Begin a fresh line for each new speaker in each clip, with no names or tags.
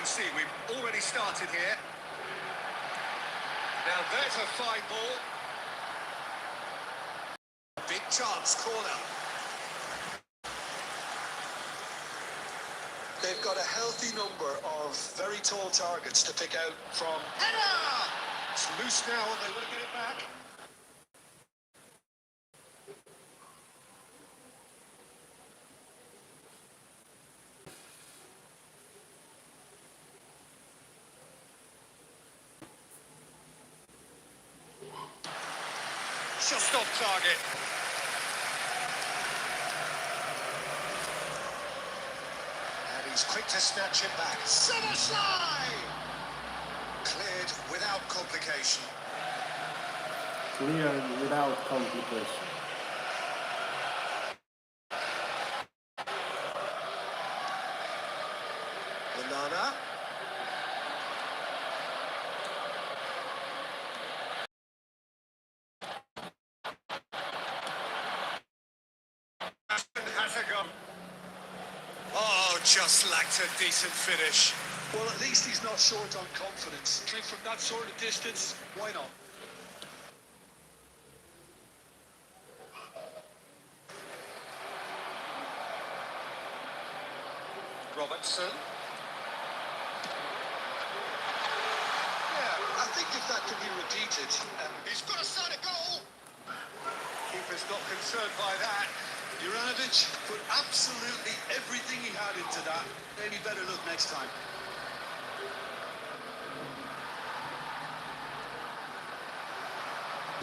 can see we've already started here. Now there's a fine ball. Big chance, corner.
They've got a healthy number of very tall targets to pick out from.
Header! It's loose now and they want to get it back. Just off target. And he's quick to snatch it back. Summer slide! Cleared without complication.
Cleared without complication.
Banana. Has a go. Oh, just lacked a decent finish.
Well, at least he's not short on confidence. Coming from that sort of distance, why not?
Robertson.
Yeah, I think if that can be repeated.
He's got a sight of goal. Keeper's not concerned by that.
Juranovic put absolutely everything he had into that. Maybe better look next time.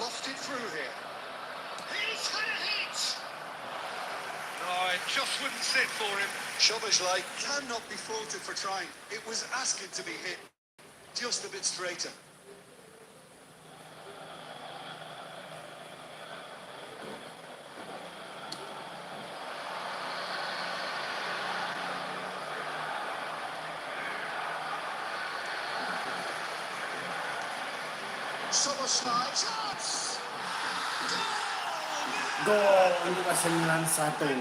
Lofted through here. He's had a hit! No, it just wouldn't sit for him.
Szoboszlai cannot be faulted for trying. It was asking to be hit. Just a bit straighter.
Szoboszlai, chance!
Gol untuk ke-91.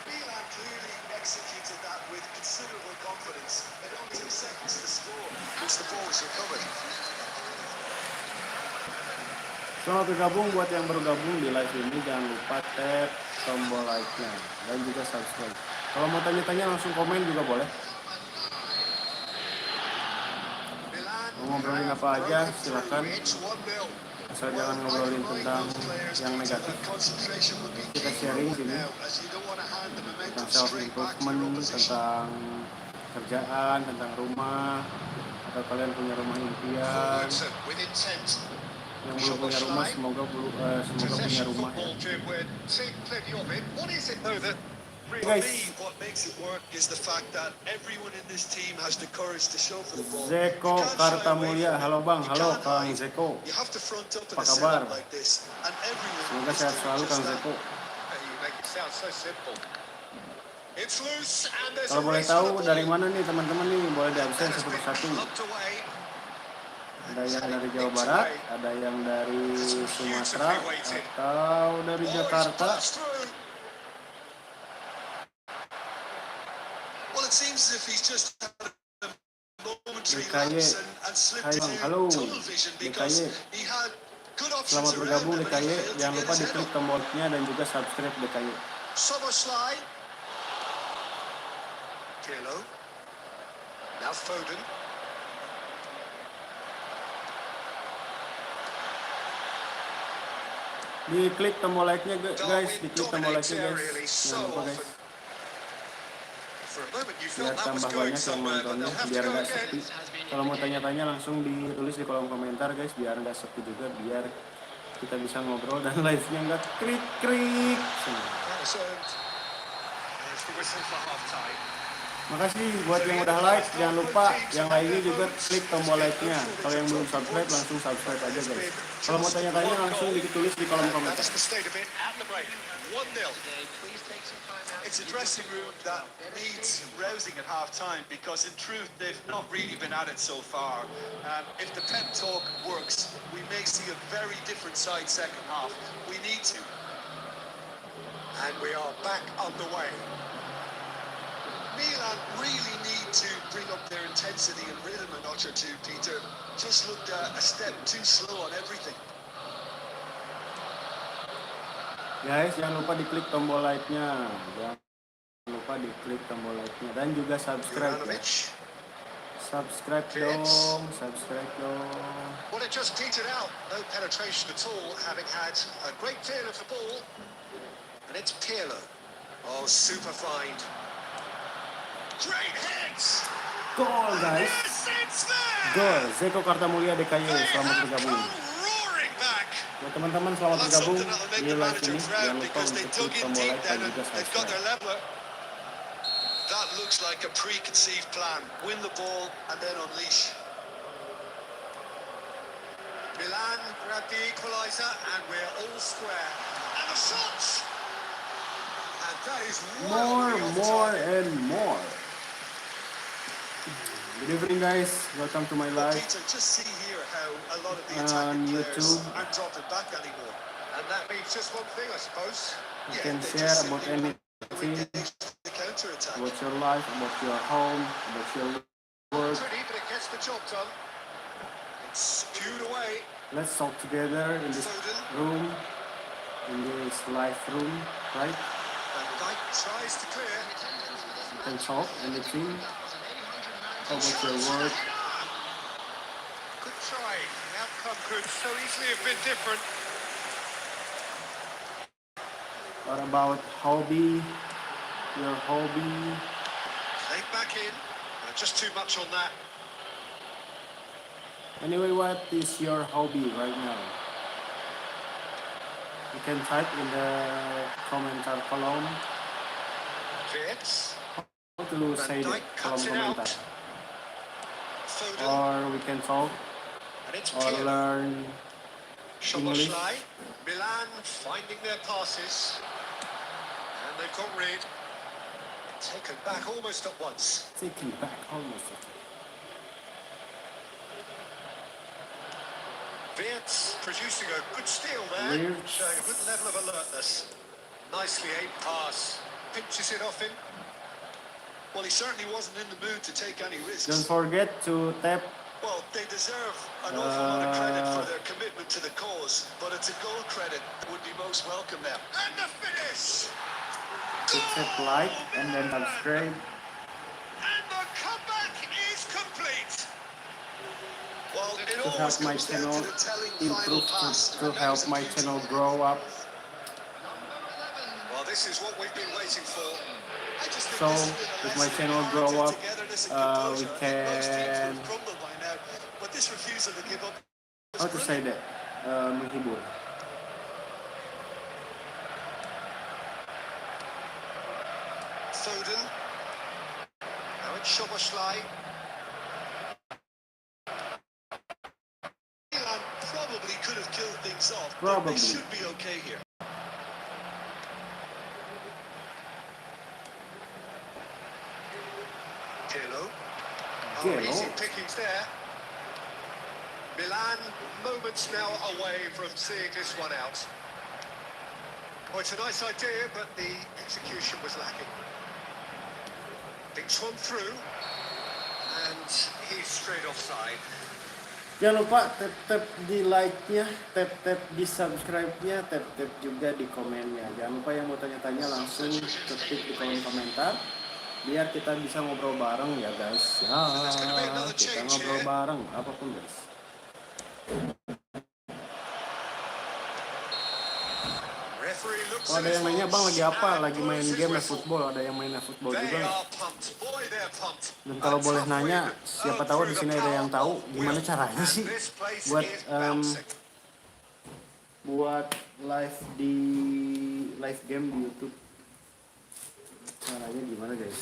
Milan clearly executed that with considerable confidence. It only took seconds to score once the ball was recovered.
Selamat bergabung buat yang baru gabung di live ini, jangan lupa tap tombol like-nya dan juga subscribe. Kalau mau tanya-tanya langsung komen juga boleh. Mau ngobrolin apa aja silakan. Asal jangan ngobrolin tentang yang negatif. Kita sharing sini tentang self improvement, tentang kerjaan, tentang rumah, atau kalian punya rumah impian. Yang belum punya rumah semoga punya rumah ya.
Guys, what makes it work is the fact that everyone in this team has the courage to show for the ball.
Zeko Kartamulya, halo Bang, halo Kang Zeko. Apa kabar? Semoga sehat selalu Kang Zeko. Kalau boleh tahu dari mana nih teman-teman nih, boleh di absen satu persatu. Ada yang dari Jawa Barat, ada yang dari Sumatera, atau dari Jakarta.
Well, it seems as if he's just had a momentary
DKY,
lapse and slipped into
halo
tunnel vision because he had good options
selamat bergabung
around him and he
DKY.
failed to
Jangan
get
lupa
his head
diklik
up.
tombolnya dan juga subscribe DKY.
Szoboszlai. Pirlo. Now Foden.
Diklik tombol like-nya guys, diklik tombol like-nya guys. Jangan lupa guys. Biar tambah banyak yang nontonnya, biar nggak sepi. Kalau mau tanya-tanya langsung ditulis di kolom komentar guys, biar nggak sepi juga, biar kita bisa ngobrol dan live-nya nggak krik-krik. Makasih buat yang udah like, jangan lupa yang lainnya juga klik tombol like-nya. Kalau yang belum subscribe langsung subscribe aja guys. Kalau mau tanya-tanya langsung ditulis di kolom komentar.
It's a dressing room that needs rousing at half-time because in truth they've not really been at it so far. If the pep talk works, we may see a very different side second half. We need to.
And we are back underway.
Milan really need to bring up their intensity and rhythm a notch or two, Peter. Just looked a step too slow on everything.
Guys, jangan lupa diklik tombol like-nya. Jangan lupa diklik tombol like-nya dan juga subscribe ya. Subscribe dong.
Well, it just petered out. No penetration at all, having had a great feel of the ball. And it's Pirlo. Oh, super find. Great hits!
Gol, guys.
Yes, it's there!
Gol. Zeko Kartamulia DKY.
They
Selamat
have
bergabung.
come roaring back.
Buat teman-teman selamat bergabung di live ini. Jangan lupa untuk klik tombol like dan juga
They've got their
subscribe.
leveler. That looks like a preconceived plan. Win the ball and then unleash.
Milan grabbed the equaliser and we're all square. And the shots! And that is
More
wildly
and more. Good evening, guys. Welcome to my live.
Peter, just see here how a lot of the
On
attacking players
YouTube.
aren't dropping back anymore.
And that means just one thing, I suppose.
You
Yeah,
can
they
share
just
about
simply
anything,
engage the counter-attack.
about your life, about your home, about your work.
Pretty, but it gets the job done.
It's spewed away.
Let's talk together in this room, in this live room, right?
Van Dijk tries to clear.
You can talk anything about your work.
Good try. The outcome could so easily have been different.
What about hobby? Your hobby?
Played back in. Just too much on that.
Anyway, what is your hobby right now? You can type in the komentar kolom.
Fits.
How to say
Van
that?
Dijk
Kolom
cuts it out.
komentar.
Foden.
Or we can talk
And it's
or
Pirlo.
learn English.
Szoboszlai. Milan finding their passes. And they've got rid. Taken back almost at once.
Taking back almost.
Wirtz producing a good steal there.
Wirtz.
Showing a good level of alertness. Nicely aimed pass. Pinches it off him.
Well, he certainly wasn't in the mood to take any risks.
Don't forget to tap
Well, they deserve an awful lot of credit for their commitment to the cause, but it's a goal credit that would be most welcome now.
And the finish!
like and then subscribe.
And the comeback is complete.
Well, it
To
always
help my
comes down
channel
to the telling final
improve,
pass.
to
and that
help
was a
my
beautiful
channel
one.
grow up.
Well, this is what we've been waiting for.
I just think
So,
this has been a
if my
lesson in
channel grow
character,
up,
togetherness and
we
composure. I think most teams would
can,
have crumbled by now, but this refusal to give up was
how to say
brilliant.
that, menghibur.
Foden. Now it's Szoboszlai.
Milan probably could have killed things off, but
Probably.
they should be okay here.
Pirlo. Oh,
Pirlo.
easy pickings there. Milan, moments now away from seeing this one out. Oh, it's a nice idea, but the execution was lacking. Thinks one through, and he's straight offside.
Jangan lupa tap di like-nya, tap di subscribe-nya, tap juga di komennya. Jangan lupa yang mau tanya-tanya langsung ketik di kolom komentar biar kita bisa ngobrol bareng ya guys. Ya, kita ngobrol bareng apapun guys.
Referee looks
Oh, ada yang nanya, bang lagi apa? Lagi main game ya
football.
football. Ada yang mainnya football
They
juga.
are pumped. Boy, they're pumped.
Dan kalau
A
boleh
tough
nanya,
win.
siapa
Oh,
tahu di
through
sini
the
ada yang
power
tahu
of
gimana
will.
caranya
And
sih
this place
buat
is bouncing.
buat live di live game di YouTube. Caranya gimana guys?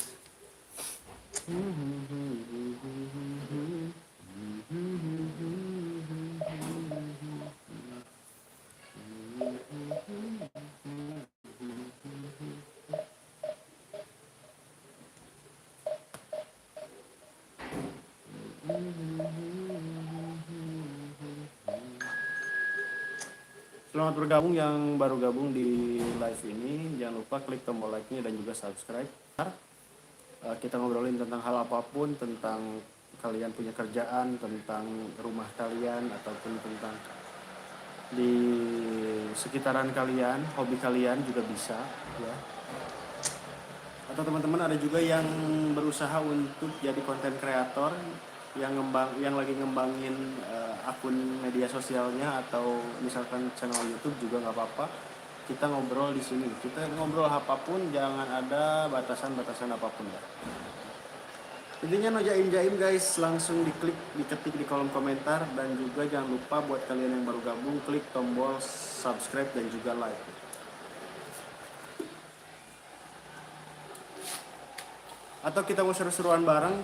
Selamat bergabung yang baru gabung di live ini. Jangan lupa klik tombol like-nya dan juga subscribe. Kita ngobrolin tentang hal apapun, tentang kalian punya kerjaan, tentang rumah kalian, ataupun tentang di sekitaran kalian, hobi kalian juga bisa, ya. Atau teman-teman ada juga yang berusaha untuk jadi konten kreator yang lagi ngembangin akun media sosialnya atau misalkan channel YouTube juga nggak apa-apa. Kita ngobrol di sini. Kita ngobrol apapun, jangan ada batasan-batasan apapun ya. Intinya no jaim-jaim guys, langsung diketik di kolom komentar, dan juga jangan lupa buat kalian yang baru gabung klik tombol subscribe dan juga like. Atau kita mau seru-seruan bareng,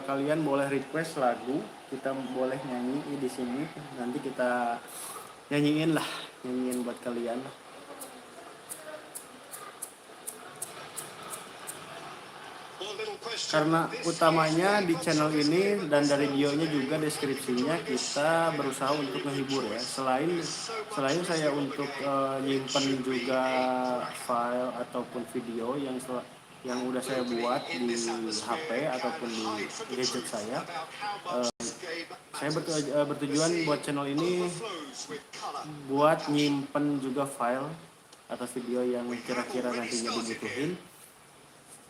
kalian boleh request lagu, kita boleh nyanyi di sini. Nanti kita nyanyiin buat kalian. Karena utamanya di channel ini dan dari bio-nya juga deskripsinya kita berusaha untuk menghibur ya. Selain saya untuk nyimpen juga file ataupun video yang udah saya buat di HP ataupun di gadget saya bertujuan buat channel ini buat nyimpen juga file atau video yang kira-kira nantinya dibutuhin.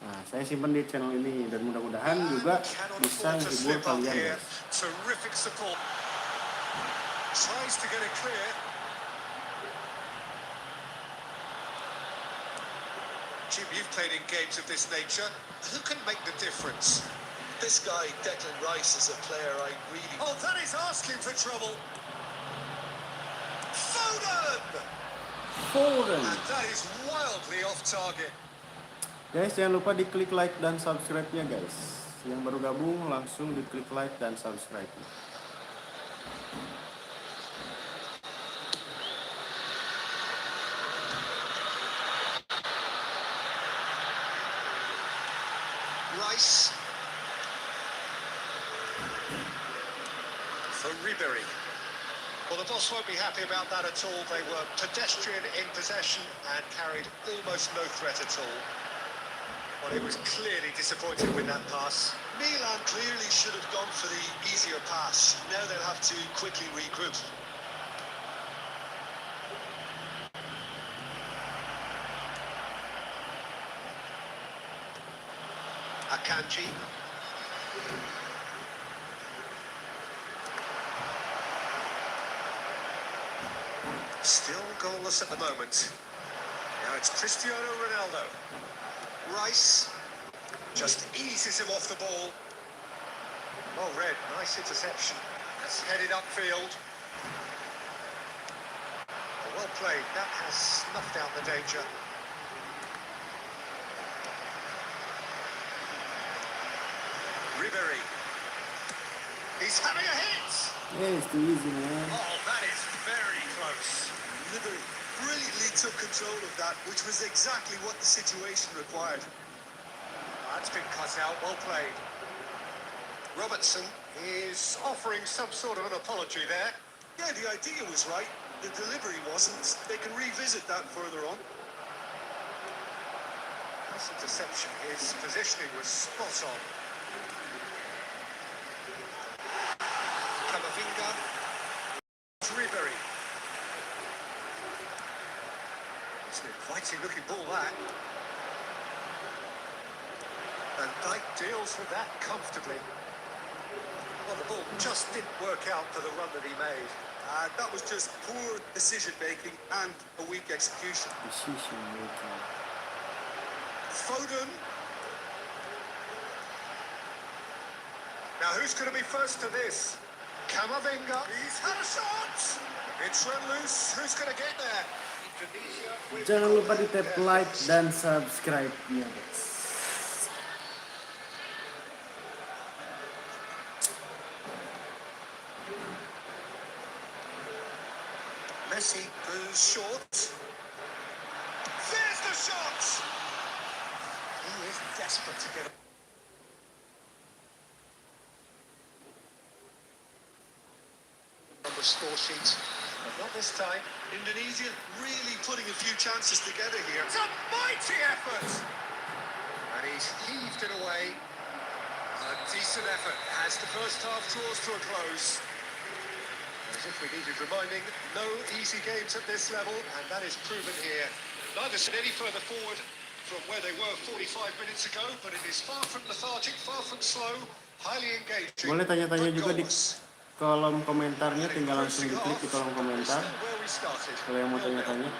Nah, saya simpan di channel ini dan mudah-mudahan juga bisa menghibur kalian.
Jim, you've played in games of this nature. Who can make the difference?
This guy, Declan Rice, is a player I really...
Oh, that is asking for trouble. Foden! And that is wildly off target.
Guys, jangan lupa diklik like dan subscribe-nya guys. Yang baru gabung langsung diklik like dan subscribe.
Rice. For Ribery. Well, the boss won't be happy about that at all. They were pedestrian in possession and carried almost no threat at all. Well, he was clearly disappointed with that pass.
Milan clearly should have gone for the easier pass. Now they'll have to quickly regroup.
Akanji. Still goalless at the moment. Now it's Cristiano Ronaldo. Rice just eases him off the ball. Oh, Red, nice interception. That's headed upfield. Oh, well played. That has snuffed out the danger. Ribery. He's having a hit!
Yeah, it's too easy, man.
Oh, that is very close.
Ribery brilliantly took control of that, which was exactly what the situation required.
That's been cut out, well played. Robertson is offering some sort of an apology there.
Yeah, the idea was right. The delivery wasn't. They can revisit that further on.
Nice interception. His positioning was spot on. Camavinga. Ribery. It's an inviting looking ball, that. And Dyke deals with that comfortably. Well, the ball just didn't work out for the run that he made.
That was just poor decision-making and a weak execution.
Foden. Now, who's going to be first to this? Camavinga. He's had a shot. It's run loose. Who's going to get there?
Jangan lupa di tap like dan subscribe-nya guys.
Messi goes short. There's the shot! He is desperate to get on the score sheet. But not this time.
Indonesia really putting a few chances together here.
It's a mighty effort! And he's heaved it away. A decent effort as the first half draws to a close. As if we needed reminding, no easy games at this level, and that is proven here. Neither should any further forward from where they were 45 minutes ago, but it is far from lethargic, far from slow, highly engaging.
Boleh tanya-tanya
but
juga di
goalless.
kolom komentarnya, tinggal langsung diklik di kolom komentar.
Where we started.
Kalau yang mau tanya-tanya,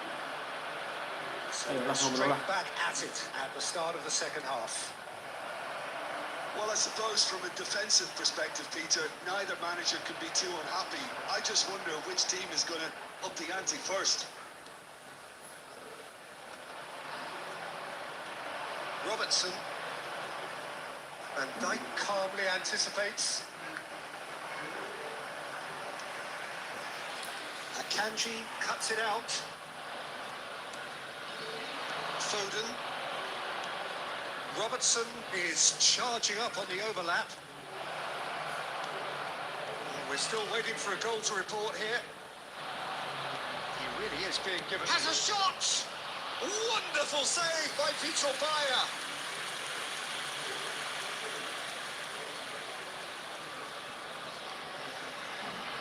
ayolah ngobrol lah.
Straight back at it at the start of the second half.
Well, I suppose from a defensive perspective, Peter, neither manager can be too unhappy. I just wonder which team is going to up the ante first.
Robertson. And Dyke calmly anticipates. Akanji cuts it out. Foden. Robertson is charging up on the overlap. We're still waiting for a goal to report here. He really is being given... Has a shot! Wonderful save by Vitor Bayer.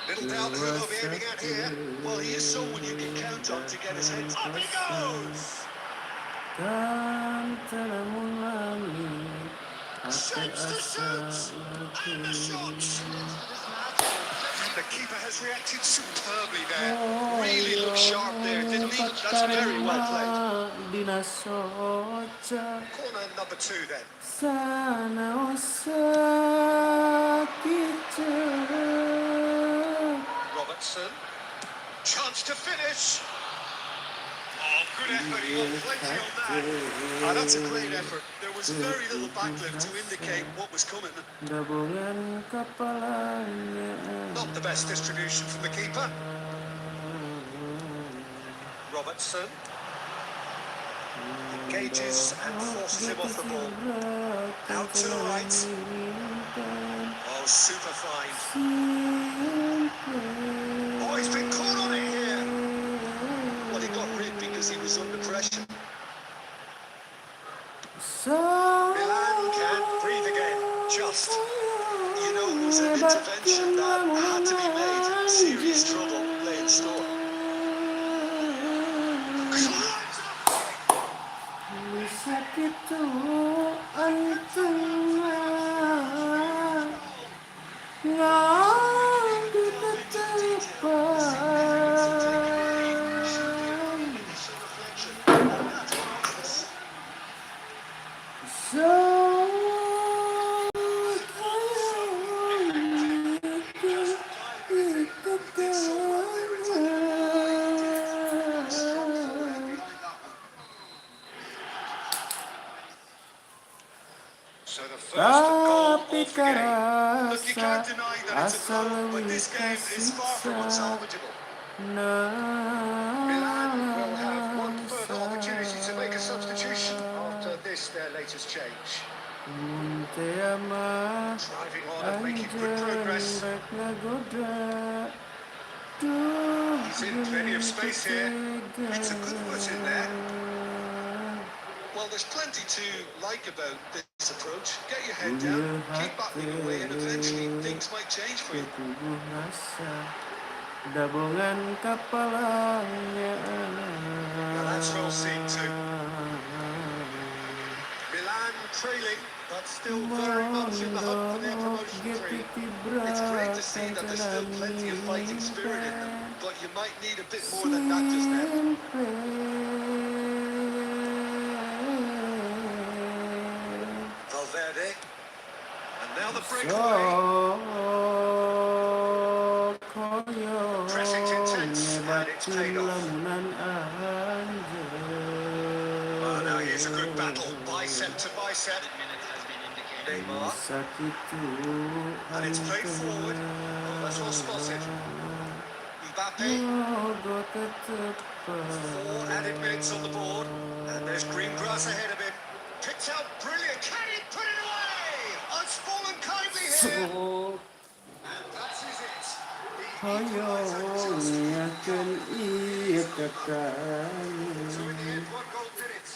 Little doubt who they'll be aiming at here.
Well, he is someone you can count on to get his head.
Up he goes!
Dan terlamun langit
Shapes the shoot! And the shot! The keeper has reacted superbly there. Really looked sharp there, didn't he? That's very well played. Corner number 2 then. Robertson. Chance to finish. Oh, good effort. He got plenty on that.
That's a great effort. There was very little backlift to indicate what was coming.
Not the best distribution from the keeper. Robertson. Engages and forces him off the ball. Out to the right. Oh, super fine. Oh, he's been caught on it here.
Well, he got rid because he was under pressure.
Milan can breathe again. Just.
You know, it was an intervention that had to be made. Serious trouble lay in store.
So the first goal of the game.
Look, you can't deny that it's a goal, but this game is far from unsalvageable.
Milan will have one further opportunity to make a substitution after this, their latest change. Driving on and making good progress. He's in plenty of space here. It's a good foot in there.
Well, there's plenty to like about this approach. Get your head down, keep battling away, and eventually things might change for you.
Dabungan kepalanya.
Well, that's well seen too. Milan trailing, but still very much in the hunt for their promotion dream.
It's great to see that there's still plenty of fighting spirit in them, but you might need a bit more than that just now.
Valverde. And now the breakaway. Pressing's intense, and it's paid off. Oh, now here's a good battle, bicep to bicep. Neymar. And it's played forward. Oh, that's well spotted. Mbappe. 4 added minutes on the board. And there's green grass ahead of him. Picked out brilliant. Can he put it away? It's fallen kindly here. And that is it. The
Hoyong ngiyakeun ieu
So in the
kekayan.
end, one goal did it.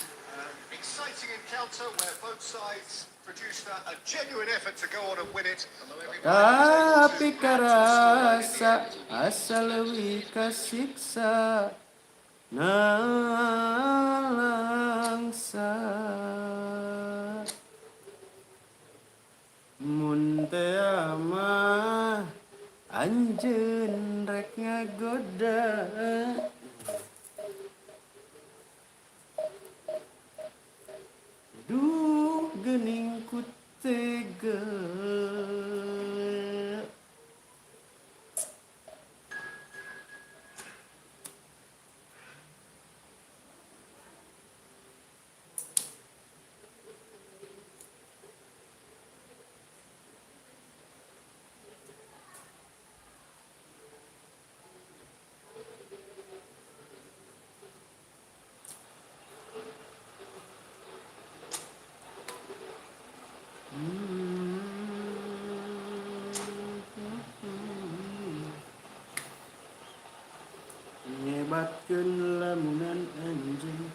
Exciting encounter where both sides produced a genuine effort to go on and win it. Although everybody was able
Tapi
to add to the scoreline in the
karasa
end.
asa leuwih kasiksa nalangsa mun teu mah anjeun rek ngagoda. Duh geuning ku tega. Nyebatkeun lamunan anjeun.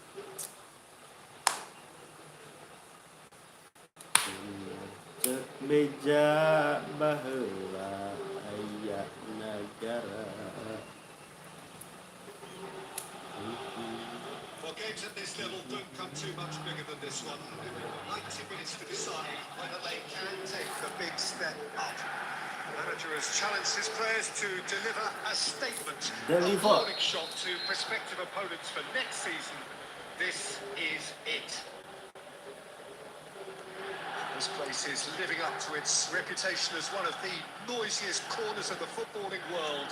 Cek beja baheula aya nagara.
Well, games at this level don't come too much bigger than this one. 90 minutes to decide whether they can take the big step up. The manager has challenged his players to deliver a statement, a warning shot to prospective opponents for next season. This is it. This place is living up to its reputation as one of the noisiest corners of the footballing world.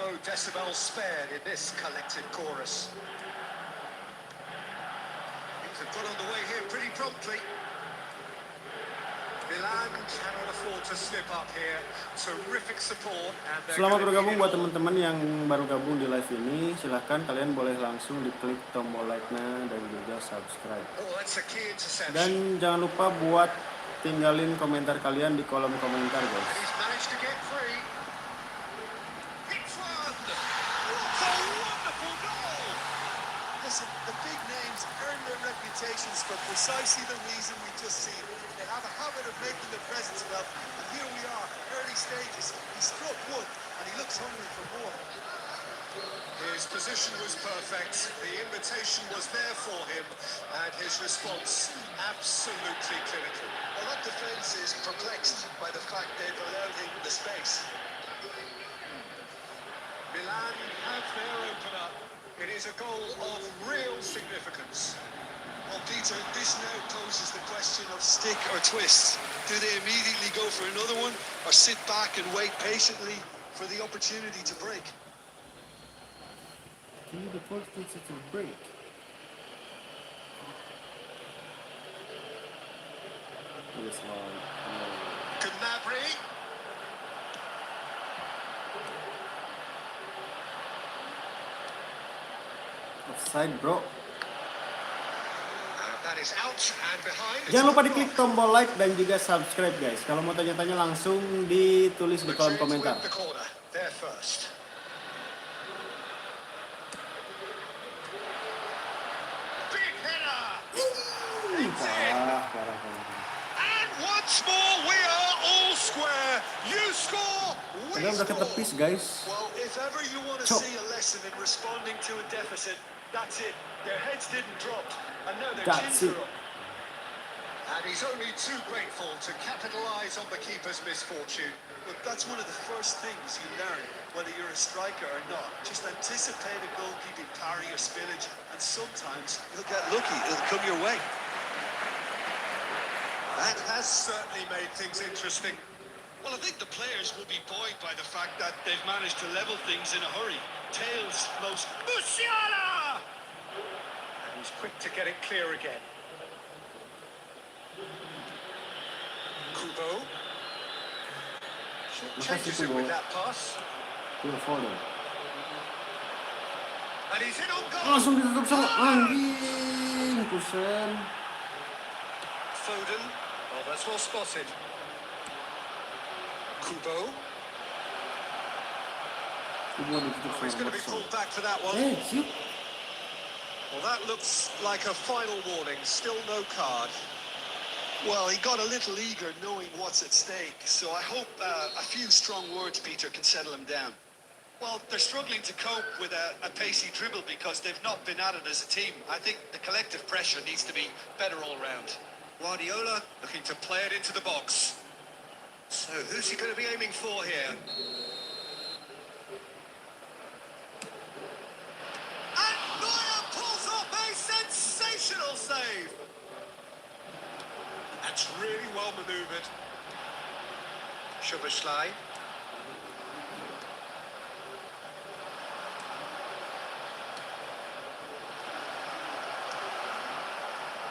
No decibels spared in this collected chorus. Things have got underway here pretty promptly. Milan cannot afford to slip up here. Terrific support. And
Selamat bergabung buat teman-teman yang baru gabung di live ini. Silahkan kalian boleh langsung diklik tombol like-nya dan juga subscribe.
Oh, that's a key interception.
Dan jangan lupa buat tinggalin komentar kalian di kolom komentar, guys.
And he's managed to get free. It's one. What a wonderful goal!
Listen, the big names earn their reputations for precisely the reason we just seen. They have a habit of making their presence felt, and here we are, early stages. He struck one, and he looks hungry for more.
His position was perfect, the invitation was there for him, and his response absolutely clinical.
Well, that defence is perplexed by the fact they've allowed him the space.
Milan have their opener. It is a goal of real significance.
Well, Peter, this now poses the question of stick or twist. Do they immediately go for another one, or sit back and wait patiently for the opportunity to break?
Can you report this at a break? Yes, Lord.
Gnabry.
Offside, bro.
That is out and behind.
Jangan lupa diklik tombol like dan juga subscribe, guys. Kalau mau tanya-tanya langsung ditulis di kolom komentar.
The corner, there first. Big header.
Parah.
And once more we are all square. You score, we
Padahal udah
score.
ketepis, guys.
Well, if ever you want to
Chop.
see a lesson in responding to a deficit, that's it. Their heads didn't drop, and now their
That's
chins
it.
are up.
And he's only too grateful to capitalise on the keeper's misfortune.
Look, that's one of the first things you learn, whether you're a striker or not. Just anticipate a goalkeeping parry or spillage, and sometimes you'll get lucky. It'll come your way.
That has certainly made things interesting.
Well, I think the players will be buoyed by the fact that they've managed to level things in a hurry. Tails most. Musiala!
And he's quick to get it clear again. Kubo. Changes it with that pass.
Tuh, follow.
And he's in on goal.
Langsung ditutup sama anjing, Kusen.
Foden. Oh, that's well spotted. Kubo.
Semua ditutup
Oh, he's
sama
going to be
Watson.
pulled back for that one.
Shoot.
Well, that looks like a final warning. Still no card.
Well, he got a little eager knowing what's at stake, so I hope a few strong words, Peter, can settle him down. Well, they're struggling to cope with a pacey dribble because they've not been at it as a team. I think the collective pressure needs to be better all round.
Guardiola looking to play it into the box. So who's he going to be aiming for here? And Neuer pulls off a sensational save. That's really well manoeuvred. Szoboszlai.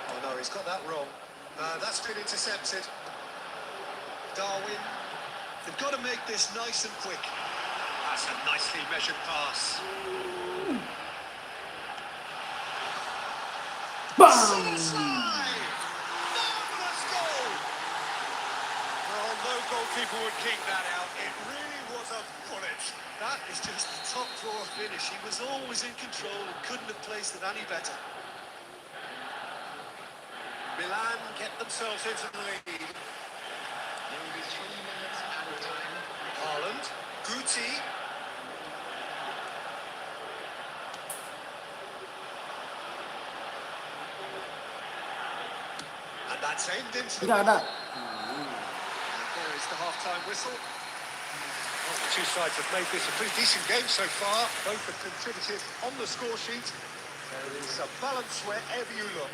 Oh no, he's got that wrong. That's been intercepted. Darwin.
They've got to make this nice and quick.
That's a nicely measured pass.
BAM!
Marvellous goal! Well, no goalkeeper would keep that out. It really was a bullet.
That is just a top drawer finish. He was always in control and couldn't have placed it any better.
Milan get themselves into the lead. Haaland, Guti. And that's aimed into the
Tidak ada.
There is the half-time whistle. Well, the two sides have made this a pretty decent game so far. Both have contributed on the score sheet. There is a balance wherever you look.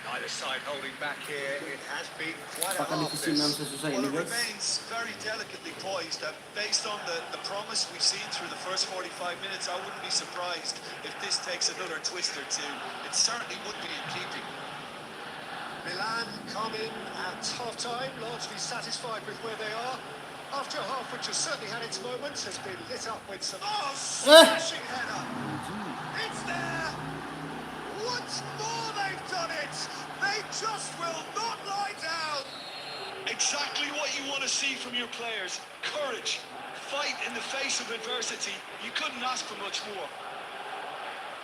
Neither side holding back here. It has been quite a
Apakah
half
divisi 6
this.
sesusah
Well,
ini,
it
guys?
remains very delicately poised. Based on the promise we've seen through the first 45 minutes, I wouldn't be surprised if this takes another twist or two. It certainly would be in keeping.
Milan come in at half-time, largely satisfied with where they are. After a half which has certainly had its moments, has been lit up with some... Oh, smashing header! It's there! Once more they've done it! They just will not lie down!
Exactly what you want to see from your players. Courage. Fight in the face of adversity. You couldn't ask for much more.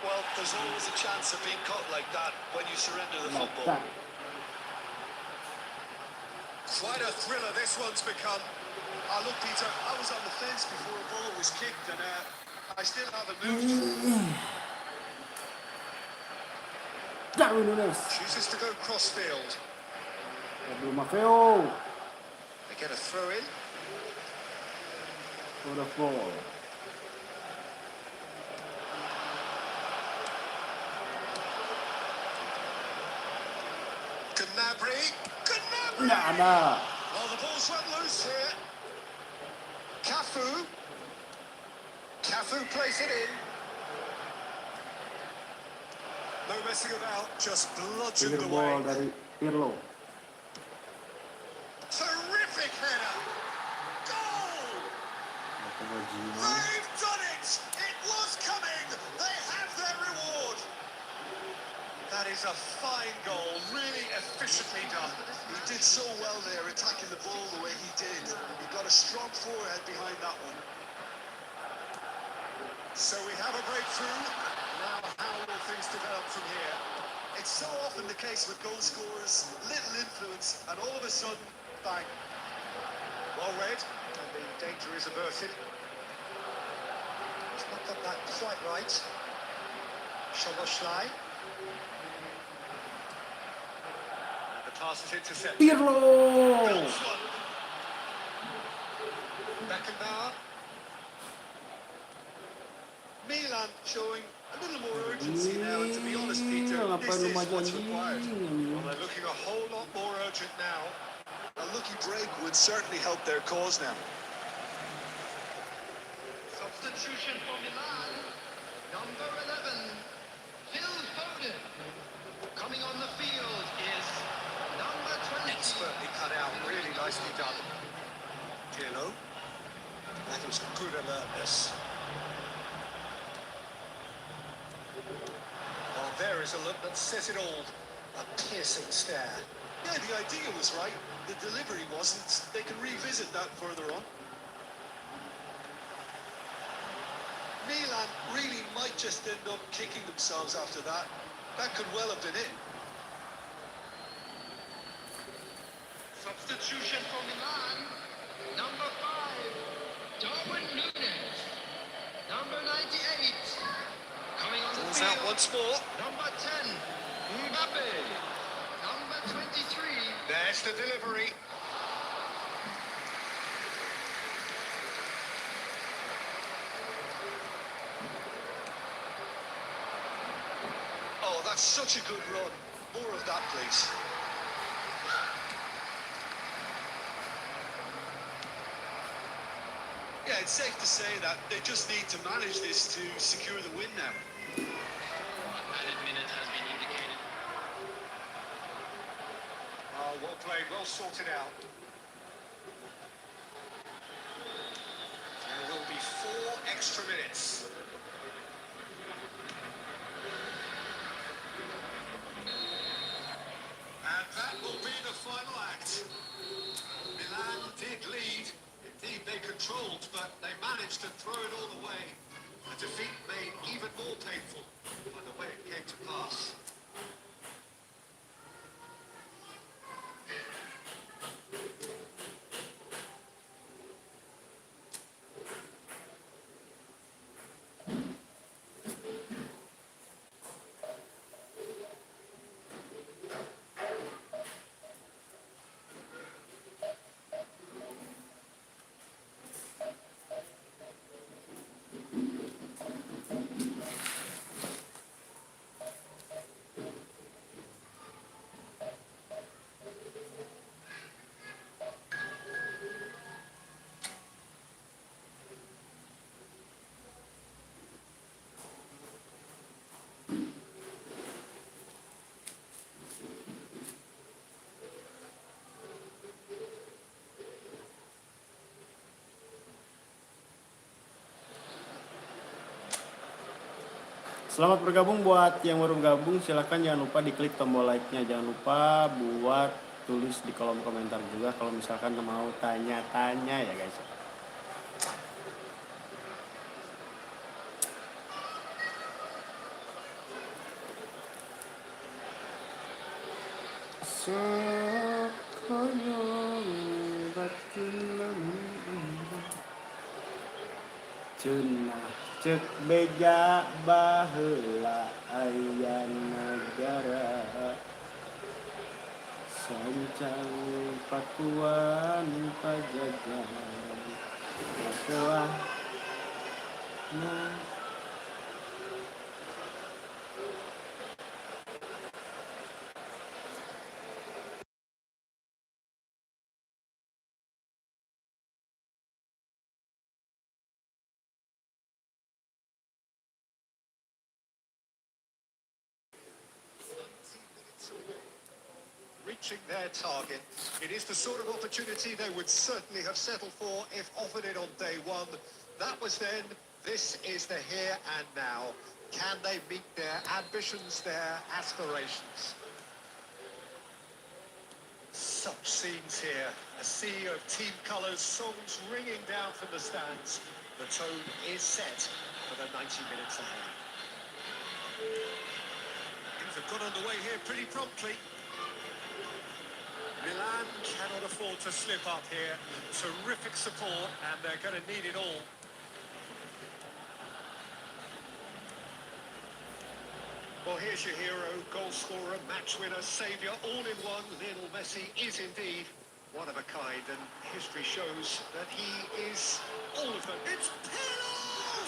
Well, there's always a chance of being caught like that when you surrender the football.
Mata.
Quite a thriller this one's become.
Look, Peter, I was on the fence before a ball was kicked, and I still haven't moved.
Darwin Nunes.
Chooses to go crossfield.
Belum Maffeo.
They get a throw in.
For the ball.
Gnabry. Gnabry!
Nggak ada.
Well, the ball's run loose here. Cafu. Cafu plays it in. No messing about, just bludgeoned
Pinggir ball
away.
dari Pirlo.
Terrific header. Goal! They've done it! It was coming! They have their reward! That is a fine goal, really efficiently done.
He did so well there, attacking the ball the way he did. He got a strong forehead behind that one.
So we have a breakthrough. Now how will things develop from here?
It's so often the case with goal scorers, little influence, and all of a sudden, bang.
Well read, and the danger is averted. He's not got that quite right. Szoboszlai. The pass is intercepted.
Pirlo.
Builds one. Beckenbauer.
Milan showing a little more urgency now, and to be honest, Peter,
Ngapain
this
lu
is
maju
what's
anjing?
required.
Well, they're looking a whole lot more urgent now.
A lucky break would certainly help their cause now.
Substitution for Milan, number 11, Phil Foden. Coming on the field is number 20.
Expertly cut out, really nicely done. Pirlo. That was good alertness. Well, there is a look that says it all. A piercing stare.
Yeah, the idea was right. The delivery wasn't. They can revisit that further on. Milan really might just end up kicking themselves after that. That could well have been it.
Substitution for Milan. Number 5, Darwin Nunes. Number 98, coming on the
Ball's
field.
out once more.
Number 10, Mbappe. Number 23.
There's the delivery.
Oh, that's such a good run. More of that, please. Yeah, it's safe to say that they just need to manage this to secure the win now.
Added minute has been indicated.
Oh, well played, well sorted out. There will be 4 extra minutes. And that will be the final act. Milan did lead. Indeed, they controlled, but they managed to throw it all away. A defeat made even more painful by the way it came to pass.
Selamat bergabung buat yang baru gabung, silahkan jangan lupa diklik tombol like-nya, jangan lupa buat tulis di kolom komentar juga kalau misalkan mau tanya-tanya ya guys. Cenah cek beja baheula aya negara sancang patuan pajajaran masalah nah.
Reaching their target. It is the sort of opportunity they would certainly have settled for if offered it on day one. That was then. This is the here and now. Can they meet their ambitions, their aspirations? Such scenes here. A sea of team colours, songs ringing down from the stands. The tone is set for the 90 minutes ahead. Things have got underway here pretty promptly. Milan cannot afford to slip up here. Terrific support, and they're going to need it all. Well, here's your hero, goal scorer, match winner, saviour, all in one. Lionel Messi is indeed one of a kind, and history shows that he is all of them. It's Pirlo!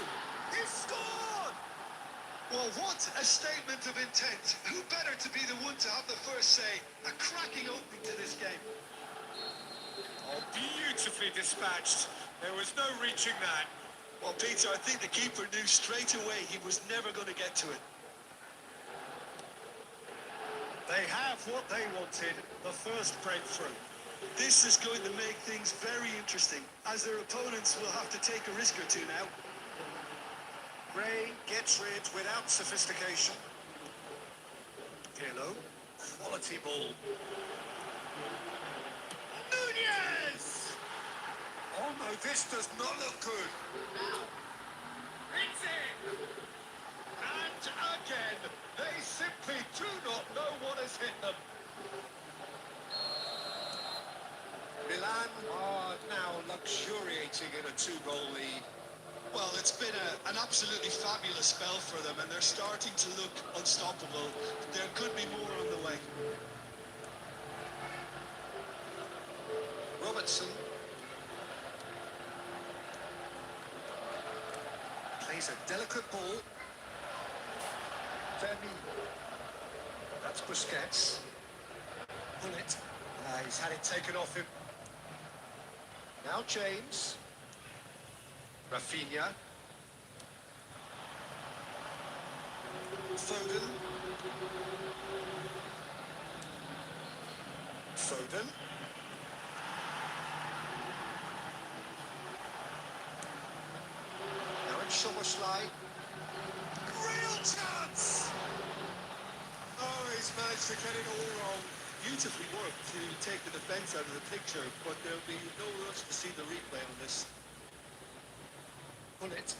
He scored!
Well, what a statement of intent. Who better to be the one to have the first say? A cracking opening to this game.
Oh, beautifully dispatched. There was no reaching that.
Well, Peter, I think the keeper knew straight away he was never going to get to it.
They have what they wanted, the first breakthrough.
This is going to make things very interesting, as their opponents will have to take a risk or two now.
Gray gets rid without sophistication. Pirlo, quality ball. Nunez! Oh no, this does not look good. It's in! And again, they simply do not know what has hit them. Milan are now luxuriating in a two-goal lead.
Well, it's been an absolutely fabulous spell for them, and they're starting to look unstoppable. There could be more on the way.
Robertson plays a delicate ball. Fermi. That's Busquets. Pull it. He's had it taken off him. Now James. Rafinha. Foden. Foden. Now it's Szoboszlai.
Real chance! Oh, he's managed to get it all wrong. Beautifully worked to take the defence out of the picture, but there'll be no rush to see the replay on this.
Pull it.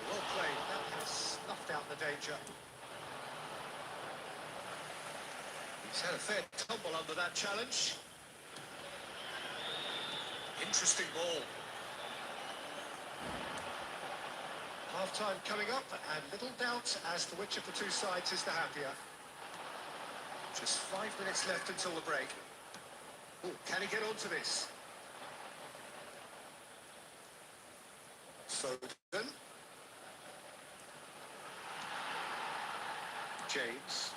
Well played. That has snuffed out the danger. He's had a fair tumble under that challenge. Interesting ball. Half-time coming up, and little doubt as to which of the two sides is the happier. Just 5 minutes left until the break. Ooh, can he get onto this? Foden. James.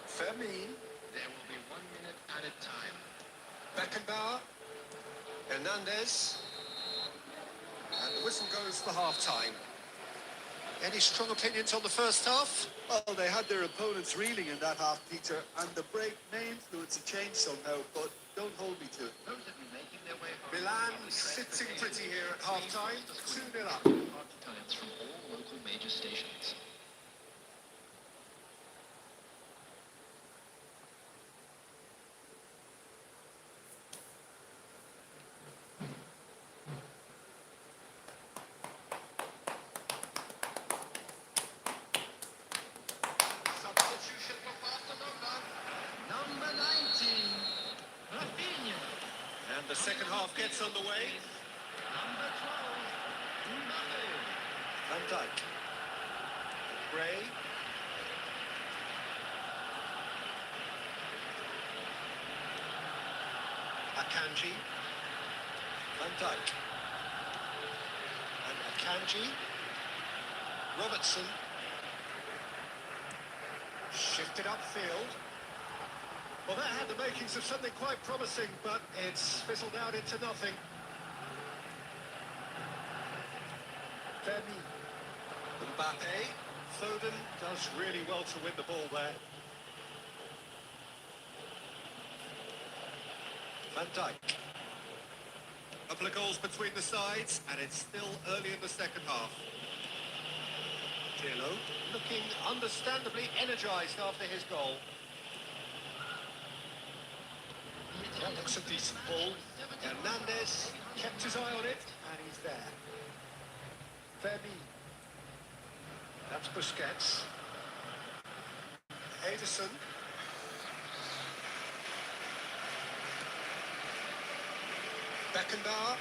Fermin.
There will be 1 minute added time.
Beckenbauer. Hernandez. And the whistle goes for half-time. Any strong opinions on the first half?
Well, they had their opponents reeling in that half, Peter, and the break may influence a change somehow, but don't hold me to it.
Those that be making their way home.
Milan
public
sitting
transportation
pretty here at half-time, 2-0 up.
Party times from all local major stations.
Substitution for Barcelona.
Number 19, Rafinha.
And the second half gets underway.
Number 12, Mbappe.
Van Dijk. Gray. Akanji. Van Dijk. And Akanji. Robertson. Shifted upfield. Well, that had the makings of something quite promising, but it's fizzled out into nothing. Fermi. Mbappe. Foden does really well to win the ball there. Van Dijk. Couple of goals between the sides, and it's still early in the second half. Pirlo looking understandably energised after his goal. That looks a decent ball. Hernandez kept his eye on it, and he's there. Fermi. That's Busquets. Ederson. Beckenbauer.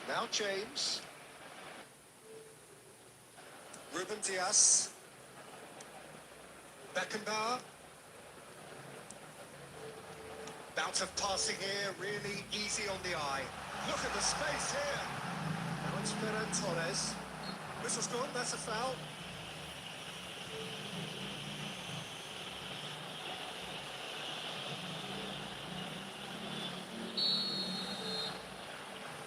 Now James. Ruben Dias. Beckenbauer. Bout of passing here, really easy on the eye. Look at the space here. Now it's Ferran Torres. Whistle's gone, that's a foul.